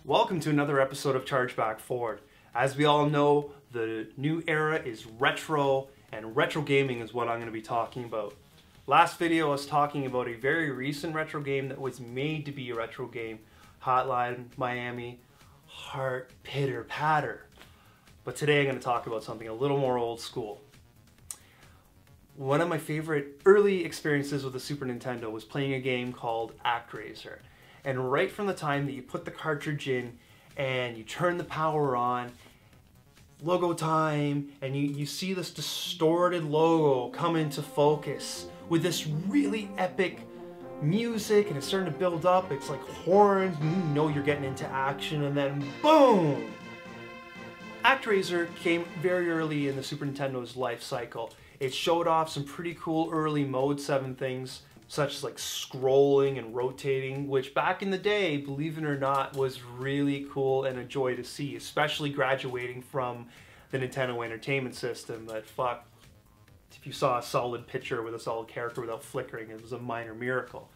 Welcome to another episode of Chargeback Forward. As we all know, the new era is retro, and retro gaming is what I'm going to be talking about. Last video I was talking about a very recent retro game that was made to be a retro game, Hotline Miami Heart Pitter Patter. But today I'm going to talk about something a little more old school. One of my favorite early experiences with the Super Nintendo was playing a game called Actraiser. And right from the time that you put the cartridge in and you turn the power on, logo time, and you see this distorted logo come into focus with this really epic music, and it's starting to build up. It's like horns, and you know you're getting into action, and then boom! Actraiser came very early in the Super Nintendo's life cycle. It showed off some pretty cool early Mode 7 things, such as like scrolling and rotating, which back in the day, believe it or not, was really cool and a joy to see, especially graduating from the Nintendo Entertainment System. That fuck, if you saw a solid picture with a solid character without flickering, it was a minor miracle.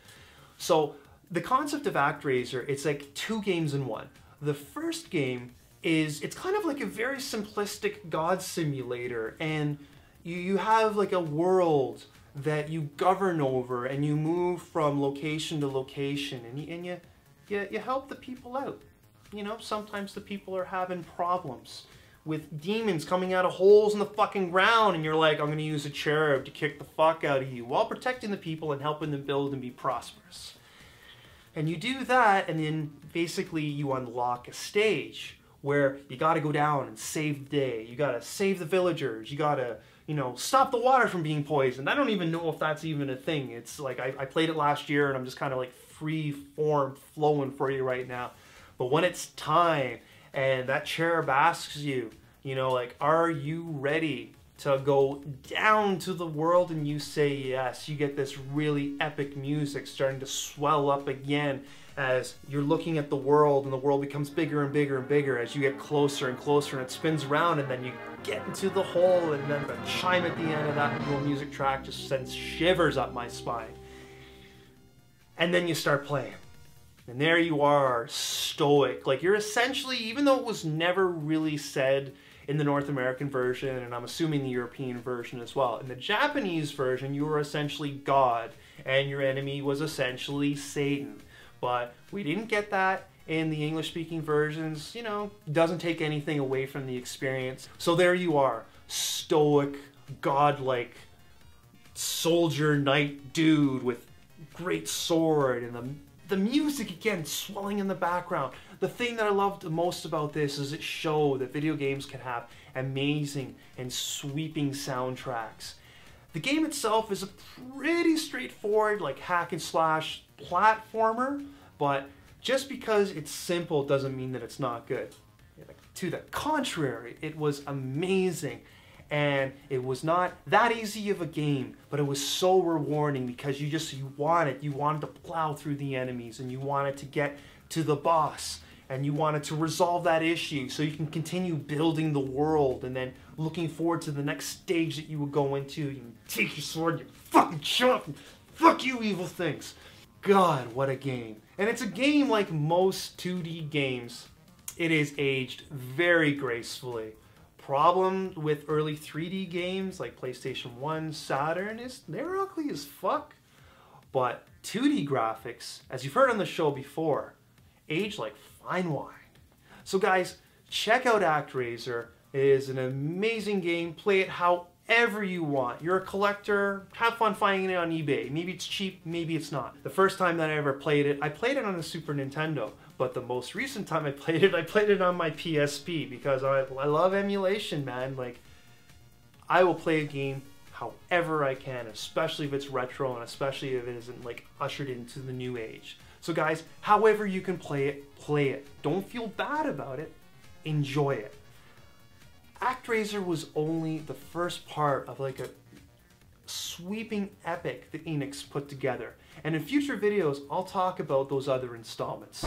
So the concept of Actraiser, it's like two games in one. The first game it's kind of like a very simplistic god simulator, and you have like a world that you govern over, and you move from location to location, and you help the people out. You know, sometimes the people are having problems with demons coming out of holes in the fucking ground, and you're like, I'm gonna use a cherub to kick the fuck out of you, while protecting the people and helping them build and be prosperous. And you do that, and then basically you unlock a stage where you gotta go down and save the day. You gotta save the villagers. You gotta, you know, stop the water from being poisoned. I don't even know if that's even a thing. It's like, I played it last year, and I'm just kind of like free form flowing for you right now. But when it's time, and that cherub asks you, you know, like, are you ready to go down to the world? And you say yes. You get this really epic music starting to swell up again as you're looking at the world, and the world becomes bigger and bigger and bigger as you get closer and closer, and it spins around, and then you get into the hole, and then the chime at the end of that little music track just sends shivers up my spine. And then you start playing. And there you are, stoic. Like, you're essentially, even though it was never really said in the North American version, and I'm assuming the European version as well, in the Japanese version, you were essentially God, and your enemy was essentially Satan. But we didn't get that in the English-speaking versions. You know, doesn't take anything away from the experience. So there you are, stoic, godlike, soldier knight dude with great sword, and the music again swelling in the background. The thing that I loved the most about this is it showed that video games can have amazing and sweeping soundtracks. The game itself is a pretty straightforward, like, hack and slash platformer, but just because it's simple doesn't mean that it's not good. To the contrary, it was amazing, and it was not that easy of a game, but it was so rewarding because you wanted to plow through the enemies, and you wanted to get to the boss, and you wanted to resolve that issue so you can continue building the world, and then looking forward to the next stage that you would go into. You take your sword, you fucking chop, and fuck you evil things. God, what a game. And it's a game like most 2D games. It is aged very gracefully. Problem with early 3D games like PlayStation 1, Saturn is they're ugly as fuck. But 2D graphics, as you've heard on the show before, age like fine wine. So guys, check out Actraiser. It is an amazing game. Play it however you want. You're a collector, have fun finding it on eBay. Maybe it's cheap, maybe it's not. The first time that I ever played it, I played it on the Super Nintendo. But the most recent time I played it on my PSP, because I love emulation, man. Like, I will play a game however I can, especially if it's retro, and especially if it isn't like ushered into the new age. So guys, however you can play it, play it. Don't feel bad about it. Enjoy it. Actraiser was only the first part of like a sweeping epic that Enix put together. And in future videos, I'll talk about those other installments.